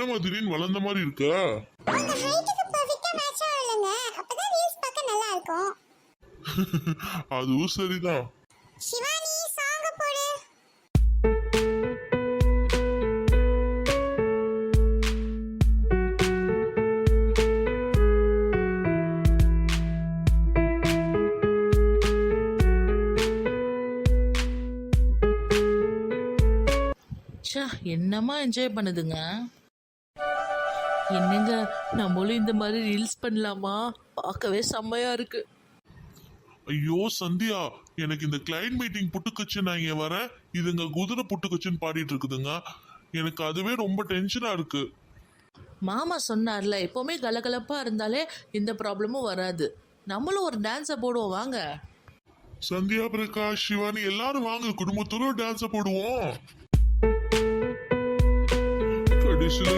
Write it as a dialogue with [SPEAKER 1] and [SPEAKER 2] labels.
[SPEAKER 1] என்னமா திடீர்னு வளர்ந்த மாதிரி இருக்க?
[SPEAKER 2] உங்க ஹைட்டுக்கு பெர்ஃபெக்ட்டா மேட்ச் ஆகலங்க. அப்பதான் ரீல்ஸ் பார்க்க நல்லா இருக்கும்.
[SPEAKER 1] அதுவும் சரிதான்.
[SPEAKER 2] சிவானி சாங்க போடு.
[SPEAKER 3] என்னமா என்ஜாய் பண்ணுதுங்க. என்னங்க நம்மளும் இந்த மாதிரி ரீல்ஸ் பண்ணலாமா? பார்க்கவே செம்மையா இருக்கு.
[SPEAKER 1] ஐயோ சந்தியா, எனக்கு இந்த கிளைண்ட் மீட்டிங் புட்டுக்குச்சு, நான் இங்க வரேன். இதுங்க குதிரை புட்டுக்குச்சுன்னு பாடிட்டு இருக்குதுங்க. எனக்கு அதுவே ரொம்ப டென்ஷனா இருக்கு.
[SPEAKER 3] மாமா சொன்னார்ல, எப்போவுமே கலகலப்பா இருந்தாலே இந்த ப்ராப்ளமும் வராது. நம்மளும் ஒரு டான்ஸை போடுவோம் வாங்க.
[SPEAKER 1] சந்தியா, பிரகாஷ், சிவானி எல்லாரும் வாங்க, குடும்பத்தோட டான்ஸ போடுவோம். கடைசியில